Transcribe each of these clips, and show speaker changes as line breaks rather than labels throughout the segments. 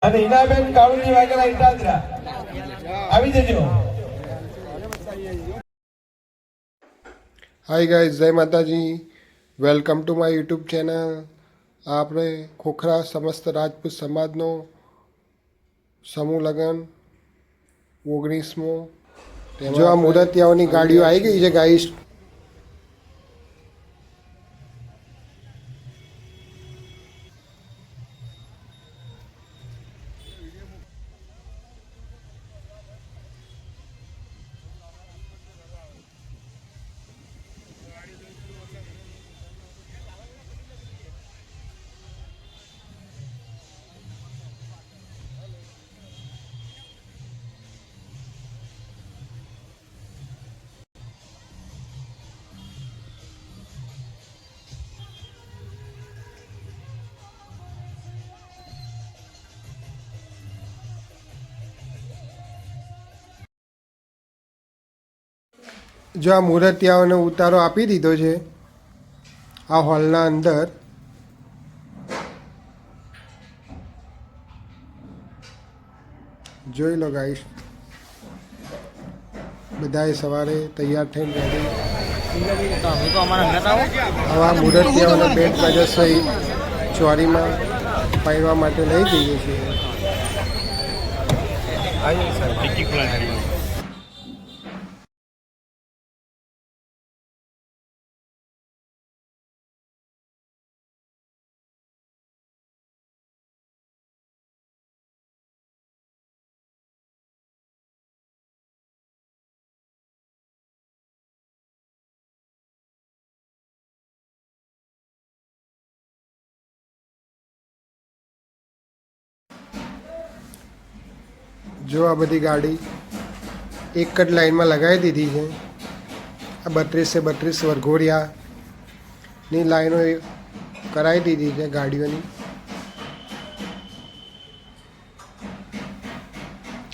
અને હિનાબેન કાળુજી વાઘેલા ઇટાદરા આવી જજો.
હાય ગાઈઝ, જય માતાજી. Welcome to my YouTube channel. આપણે ખોખરા સમસ્ત રાજપૂત સમાજનો સમૂહ લગ્ન 19મો. જો આ મુરતિયાઓની ગાડીઓ આવી ગઈ છે ગાઈઝ. જો આ મૂર્તિયાઓને ઉતારો આપી દીધો છે આ હોલના અંદર. જોઈ લો ગાઈસ, બધાએ સવારે તૈયાર થઈને રેડી. આવા મૂર્તિયાઓને પેટ પ્રજસઈ ચોરીમાં પહેરવા માટે લઈ જઈએ છીએ. જો આ બધી ગાડી એક જ લાઈનમાં લગાવી દીધી છે. આ 32 વરઘોડિયાની લાઈનો કરાવી દીધી છે ગાડીઓની.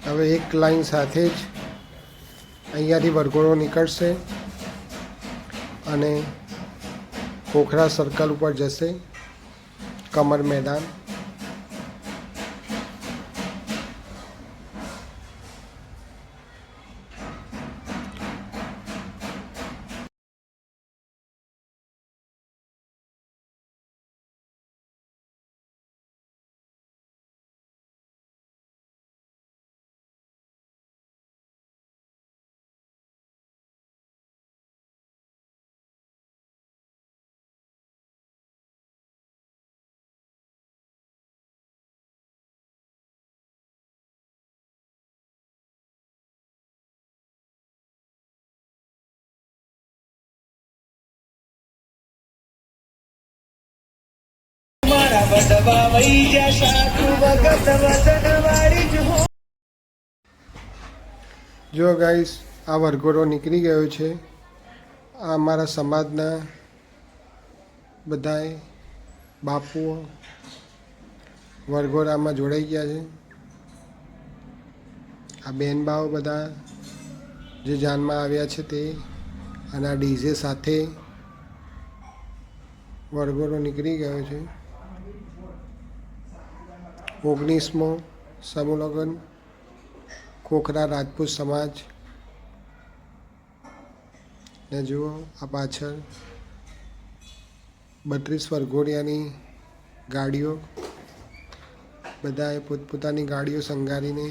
હવે એક લાઈન સાથે જ અહીંયાથી વરઘોડો નીકળશે અને ખોખરા સર્કલ ઉપર જશે, કમર મેદાન. જો ગાઈસ, આ વરઘોડો નીકળી ગયો છે. આ અમારા સમાજના બધાએ બાપુઓ વરઘોડામાં જોડાઈ ગયા છે. આ બેનબાઓ બધા જે જાનમાં આવ્યા છે તે, અને આ ડીજે સાથે વરઘોડો નીકળી ગયો છે. 19મો સમૂહ લગ્ન ખોખરા રાજપૂત સમાજ. ને જુઓ આ પાછળ 32 વરઘોડિયાની ગાડીઓ, બધાએ પોતપોતાની ગાડીઓ શણગારીને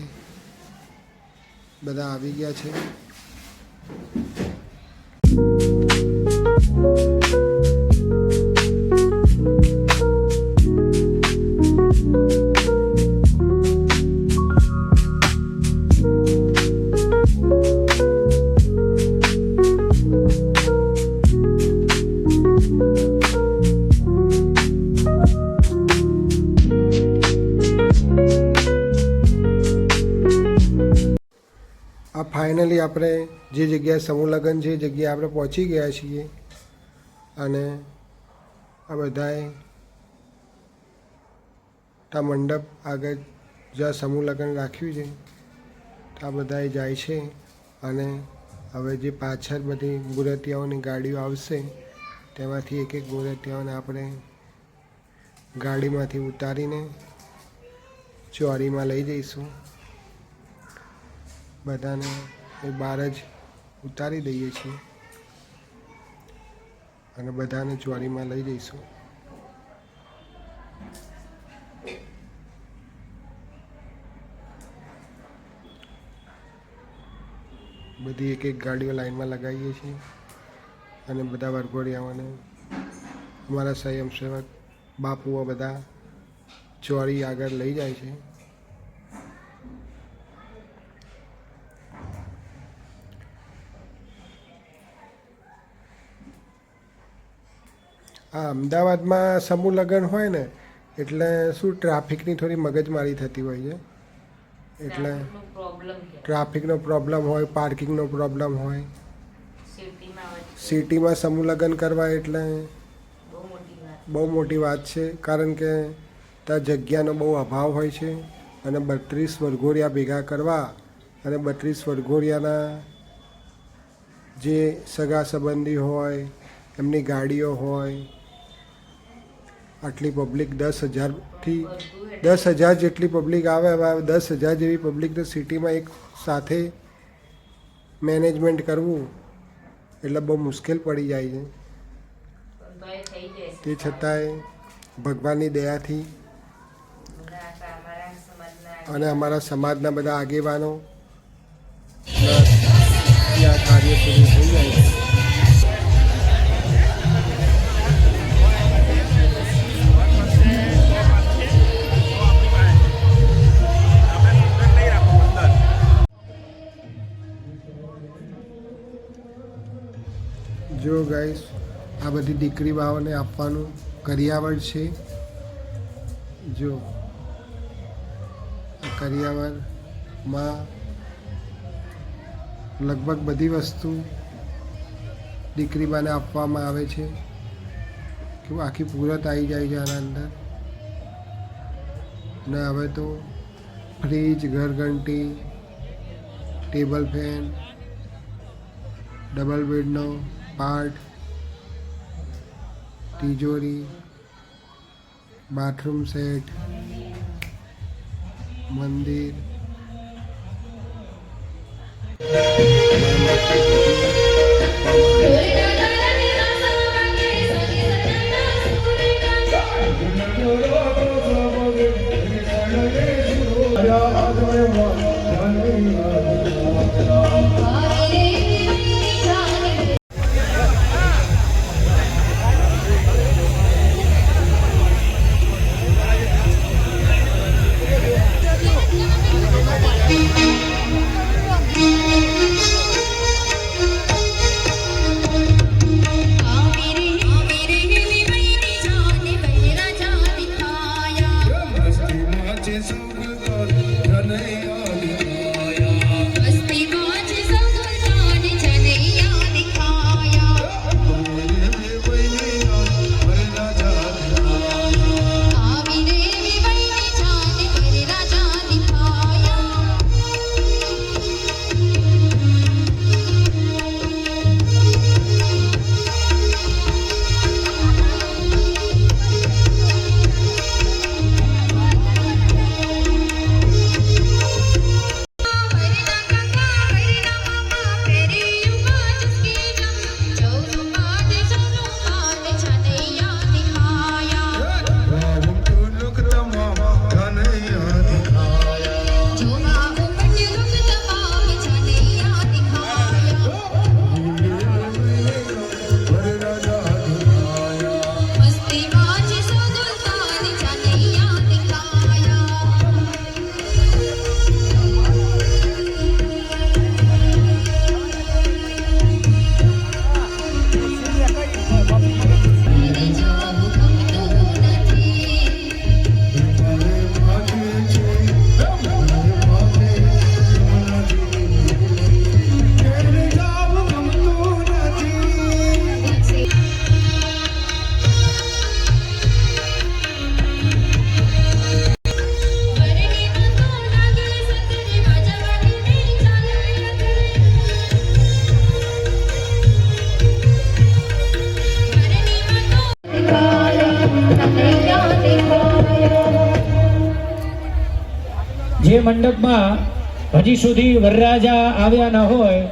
બધા આવી ગયા છે. આ ફાઇનલી આપણે જે જગ્યાએ સમૂહ લગ્ન છે એ જગ્યાએ આપણે પહોંચી ગયા છીએ. અને આ બધાએ આ મંડપ આગળ જ્યાં સમૂહ લગ્ન રાખ્યું છે આ બધાએ જાય છે. અને હવે જે પાછળ બધી મૂર્તિયાઓની ગાડીઓ આવશે તેમાંથી એક એક મૂર્તિયાઓને આપણે ગાડીમાંથી ઉતારીને ચોરીમાં લઈ જઈશું. બધાને એ બહાર જ ઉતારી દઈએ છીએ અને બધાને ચોરીમાં લઈ જઈશું. બધી એક એક ગાડીઓ લાઈનમાં લગાવીએ છીએ અને બધા વરઘોડિયાઓને અમારા સ્વયંસેવક બાપુઓ બધા ચોરી આગળ લઈ જાય છે. આ અમદાવાદમાં સમૂહ લગ્ન હોય ને એટલે શું ટ્રાફિકની થોડી મગજમારી થતી હોય છે. એટલે ટ્રાફિકનો પ્રોબ્લેમ હોય, પાર્કિંગનો પ્રોબ્લેમ હોય. સિટીમાં સમૂહ લગ્ન કરવા એટલે બહુ મોટી વાત છે, કારણ કે ત્યાં જગ્યાનો બહુ અભાવ હોય છે અને 32 વરઘોડિયા ભેગા કરવા અને 32 વરઘોડિયાના જે સગા સંબંધી હોય, એમની ગાડીઓ હોય, આટલી પબ્લિક 10,000થી 10,000 જેટલી પબ્લિક આવે. હવે 10,000 જેવી પબ્લિક તો સિટીમાં એક સાથે મેનેજમેન્ટ કરવું એટલે બહુ મુશ્કેલ પડી જાય છે. તે છતાંય ભગવાનની દયાથી અને અમારા સમાજના બધા આગેવાનો ત્યાં કાર્ય પૂરું થઈ જાય છે. જો ગાઈસ, આ બધી દીકરી બાઓને આપવાનું કરિયાવર છે. જો આ કરિયાવરમાં લગભગ બધી વસ્તુ દીકરી બાને આપવામાં આવે છે કે આખી પૂરત આવી જાય છે આના અંદર. ને હવે તો ફ્રીજ, ઘરઘંટી, ટેબલ ફેન, ડબલ બેડનો પાર્ટ, તિજોરી, બાથરૂમ સેટ, મંદિર,
જે મંડપમાં હજી સુધી વરરાજા આવ્યા ન હોય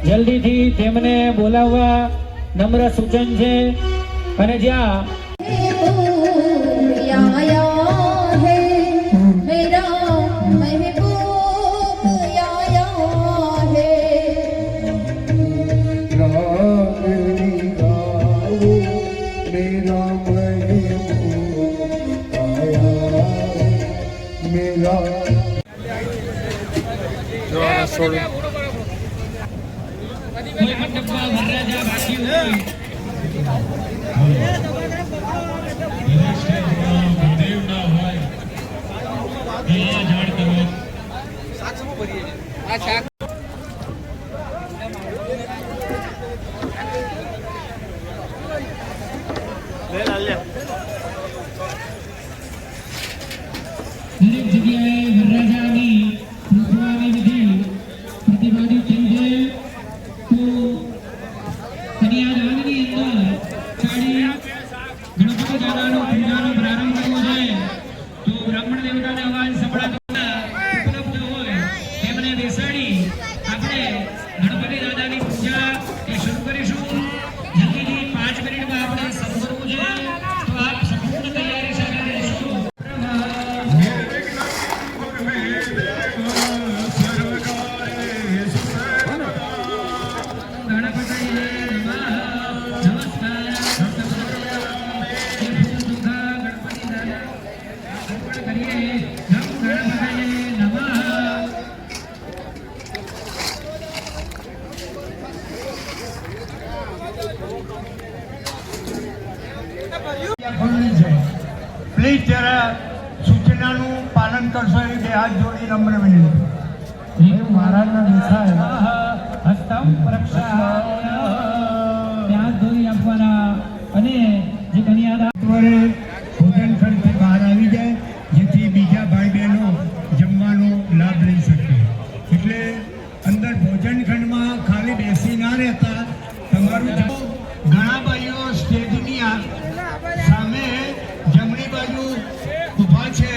જલ્દીથી તેમને બોલાવવા નમ્ર સૂચન છે. અને જ્યાં કોઈ મંડપમાં વરરાજા બાકી હોય દરેક જગ્યાએ વરરાજાની પૂછવાની વિધિ પ્રતિપાદિત થઈ છે. તો કન્યાદાનની અંદર ચાલી ગણપતિ દાદાનો પૂજાનો પ્રારંભ થયો છે. તો બ્રાહ્મણ દેવતાને અવાજ સંભળાતો ઉપલબ્ધ હોય તેમને બેસાડી આપણે ગણપતિ દાદાની પૂજા એ શરૂ કરીશું. જલ્દીથી 5 મિનિટમાં આપણે શરૂ કરવું છે. તો આપ સંપૂર્ણ તૈયારી સાથે રહેશો.
પ્લીઝ જરા સૂચનાનું પાલન કરશો એ બે હાથ જોડી નમ્ર વિનંતી.
મહારાજના દેખાય હસ્તમ પ્રક્ષાલય ત્યાં ધોઈ આપવાના અને જે કન્યાદાન
સત્વરે ભોજન ખંડથી બહાર આવી જાય જેથી બીજા ભાઈ બહેનો જમવાનો લાભ લઈ શકે. એટલે અંદર ભોજન ખંડમાં ખાલી બેસી ના રહેતા તમારું ઘણા ભાઈઓ સ્ટેજની સામે જમણી બાજુ ઊભા છે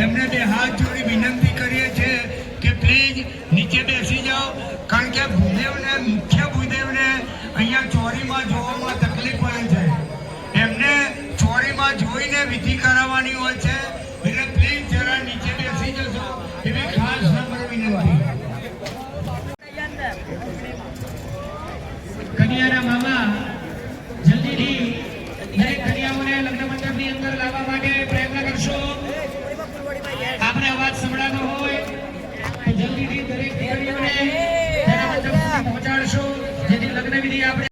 એમને બે હાથ જોડી વિનંતી કરીએ છીએ કે પ્લીઝ નીચે બેસી જાઓ. કારણ કે ભૂદેવને મુખ્ય ભૂદેવને અહીંયા ચોરીમાં જોવામાં તકલીફ પડે છે. એમને ચોરીમાં જોઈને વિધિ કરાવવાની હોય છે. એટલે પ્લીઝ જરા નીચે બેસી જશો એવી ખાસ નમ્ર વિનંતી.
કન્યાના મામા જલ્દીથી દરેક કન્યાઓને લગ્ન મંડપની અંદર લાવવા માટે પ્રયત્ન કરશો. આપણે અવાજ સંભળાતો હોય તો જલ્દીથી દરેક દીકરીઓને તેના મંડપ સુધી પહોંચાડશો જેથી લગ્ન વિધિ આપણે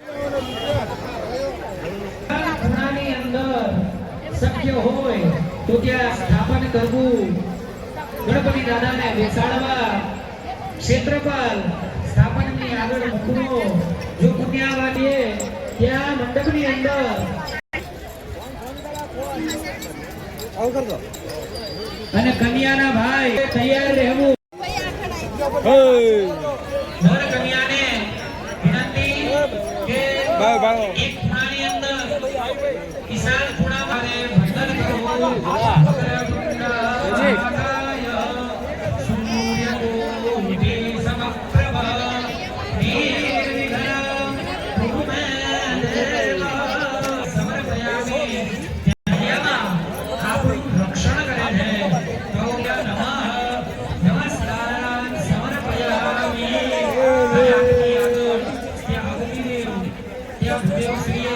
ખૂણાની અંદર શક્ય હોય તો ત્યાં સ્થાપન કરવું. ગણપતિ દાદાને બેસાડવા ક્ષેત્રપાલ સ્થાપનની આગળ મૂકવો. જો પુણ્યાવાદીએ ત્યાં મંડપની અંદર અને કન્યાના ભાઈ તૈયાર રહેવું. વર કન્યાને વિનંતી કે એક ખૂણાની અંદર ઈશાન ખૂણામાં વંદન કરવું. સૂર્યકોટિ સમપ્રભ નિર્વિઘ્નં કુરુ મે દેવ સમર્પયામિ. આપણું રક્ષણ કરે છે. તો નમઃ નમસ્કારાન સમર્પયામિ. ત્યાં અગ્નિદેવ ત્યાં ભૂદેવશ્રીએ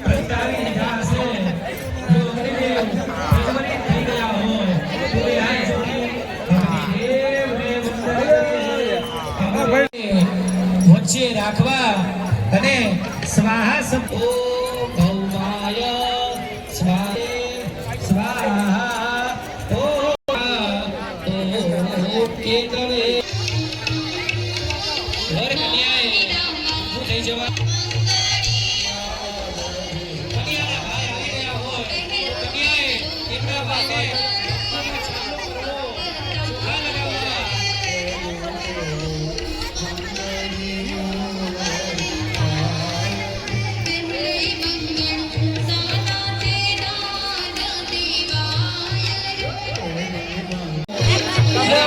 પ્રગટાવી દીધા હશે. જો અગ્નિદેવ પ્રજ્વલિત થઈ ગયા હોય તો એ હાથ જોડી અગ્નિદેવને વચ્ચે રાખવા અને સ્વાહા શબ્દ ઓમ ભૌમાય સ્વાહા સ્વાહા ઓમ કેતવે વર કન્યાએ શું થઈ જવા કન્યાના ભાઈ આવી ગયા હોય કન્યાએ એમના પાસે ચોખા લગાવવા.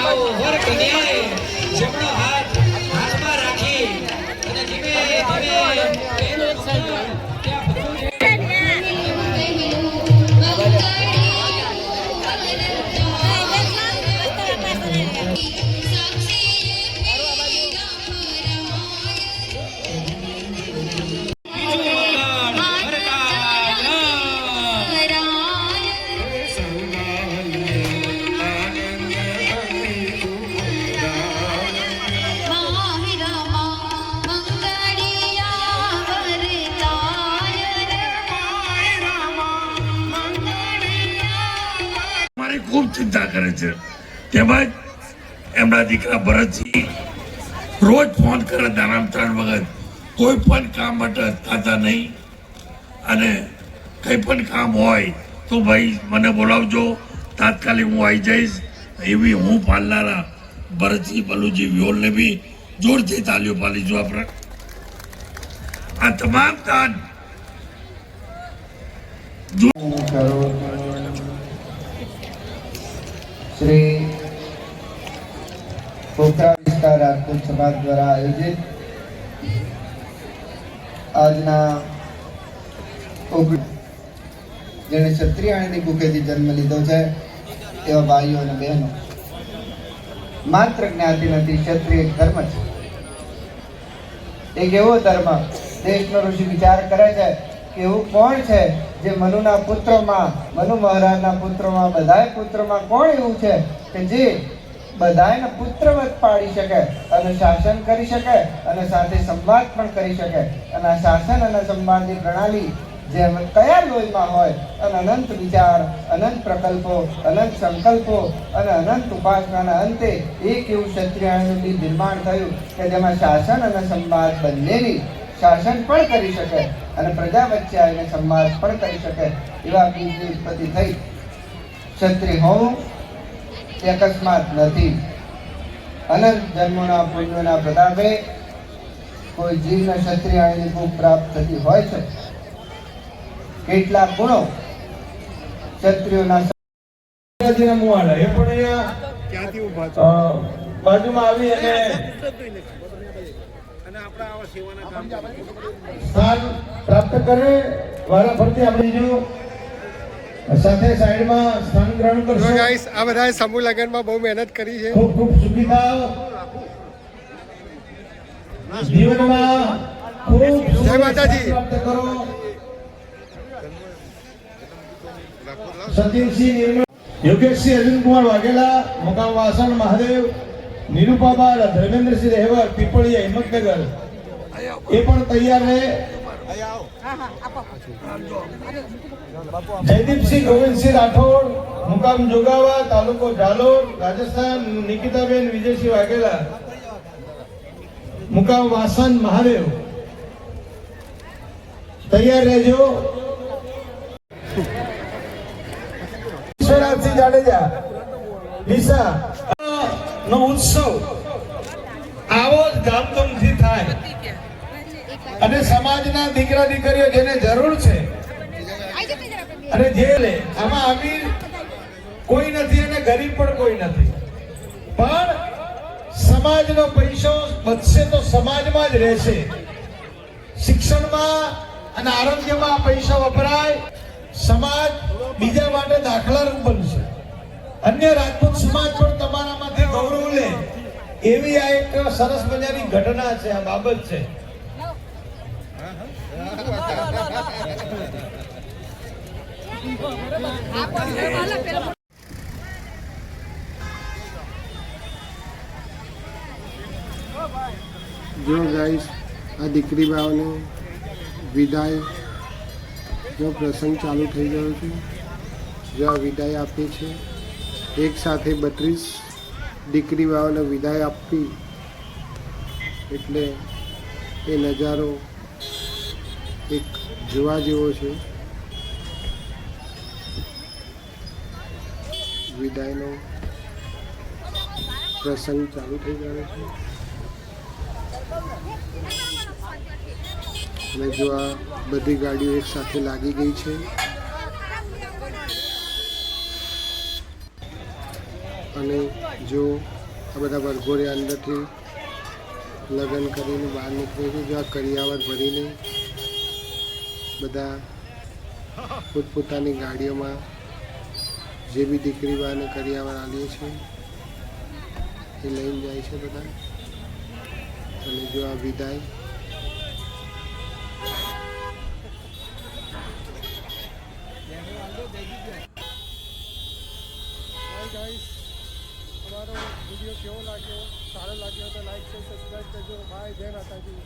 કન્યાઓ વર કન્યાએ જમણો હાથ હાથમાં રાખી અને ધીમે ધીમે એનો ત્યાં
ખૂબ ચિંતા કરે છે. તેમજ એમના દીકરા ભરતજી રોજ ફોન કરે દાનામત્રણ વગર, કોઈ પણ કામ માટે અટકાતા નહીં. અને કંઈ પણ કામ હોય તો ભાઈ મને બોલાવજો, તાત્કાલિક હું આવી જઈશ. એવી હું પાલનારા ભરતજી બલુજી વ્યોલને બી જોરથી તાલીઓ પાલીશું. આપણે આ તમામ દાન
શ્રી ખોખરા વિસ્તાર રાજપૂત સમાજ દ્વારા આયોજિત આજના જેણે ક્ષત્રિયાણીની ભૂખેથી જન્મ લીધો છે એવા ભાઈઓ અને બહેનો, માત્ર જ્ઞાતિ નથી, ક્ષત્રિય ધર્મ છે. એક એવો ધર્મ દેશનો ઋષિ વિચાર કરે છે કે એવું કોણ છે જે મનુના પુત્રોમાં, મનુ મહારાજના પુત્રોમાં, બધાય પુત્રોમાં કોણ એવું છે કે જે બધાયને પુત્રવત પાડી શકે અને શાસન કરી શકે અને સાથે સંવાદ પણ કરી શકે. અને આ શાસન અને સંવાદની પ્રણાલી જેમ કયા લોહીમાં હોય અને અનંત વિચાર, અનંત પ્રકલ્પો, અનંત સંકલ્પો અને અનંત ઉપાસનાના અંતે એક એવું ક્ષત્રિયાણીનું નિર્માણ થયું કે જેમાં શાસન અને સંવાદ બંનેની શાસન પણ કરી શકે અને પ્રજા વચ્ચે આવીને સંવાદ પણ કરી શકે એવા બીજની ઉત્પત્તિ થઈ. ક્ષત્રિય હોવું એ અકસ્માત નથી. અનંત જન્મોના પુણ્યોના પ્રતાપે કોઈ જીવને ક્ષત્રિયાણીની ભૂખ પ્રાપ્ત થતી હોય છે. કેટલાક ગુણો ક્ષત્રિયોના
મુવાડા એ પણ અહીંયા બાજુમાં આવી અને સ્થાન પ્રાપ્ત કરે. વારા ફરતી આપણે જો સાથે સાઈડમાં સ્થાન ગ્રહણ કરશું.
ગાઈસ, આ બધાએ સમૂહ લગ્નમાં બહુ મહેનત કરી છે.
ખૂબ ખૂબ સુખી થાઓ જીવનમાં, ખૂબ
જય માતાજી.
પ્રાપ્ત કરો. સતીનસિંહ નિર્મળ, યોગેશસિંહ અર્જુનકુમાર વાઘેલા, મુકામ વાસણ મહાદેવ, નિરૂપાબા ધર્મેન્દ્રસિંહ રહેવર, પીપળિયા હિંમતનગર, એ પણ તૈયાર રહે. જયદીપસિંહ ગોવિંદસિંહ રાઠોડ, મુકામ જોગાવા, તાલુકો જાલોર, રાજસ્થાન, નિકિતાબેન વિજયસિંહ વાઘેલા, મુકામ વાસણ મહાદેવ, તૈયાર રહેજો. ઈશ્વરસિંહ જાડેજા, ડીસા નો ઉત્સવ આવો જ ધામધૂમથી થાય અને સમાજના દીકરા દીકરીઓ જેને જરૂર છે અને જે લે, આમાં અમીર કોઈ નથી અને ગરીબ પણ કોઈ નથી, પણ સમાજનો પૈસો વધશે તો સમાજમાં જ રહેશે. શિક્ષણમાં અને આરોગ્યમાં પૈસા વપરાય, સમાજ બીજા માટે દાખલારૂપ બનશે. અન્ય રાજપૂત સમાજ પણ તમારામાંથી ગૌરવ લે એવી આ એક સરસ મજાની ઘટના છે, આ બાબત છે.
જો ગાઈસ, આ દીકરી બાઓને વિદાય જો પ્રસંગ ચાલુ થઈ ગયો છે. જો આ વિદાય આપે છે, એક સાથે 32 દીકરી બાઓને વિદાય આપવી એટલે એ નજારો એક જોવા જેવો છે. વિદાયનો પ્રસંગ ચાલુ થઈ ગયો છે અને જો આ બધી ગાડીઓ એક સાથે લાગી ગઈ છે અને જો આ બધા વરઘોડે અંદરથી લગ્ન કરીને બહાર નીકળે છે. જો આ કરિયાવર ભરીને બધા પોતપોતાની ગાડીઓમાં જે બી દીકરી બાને કરિયાવર આલીએ છે એ લઈને જાય છે બધા. અને જો આ વિદાય
ગાઈસ, અમારો વિડીયો કેવો લાગ્યો? સારો લાગ્યો તો લાઈક છે, સબસ્ક્રાઈબ કરજો. બાય, જય માતાજી.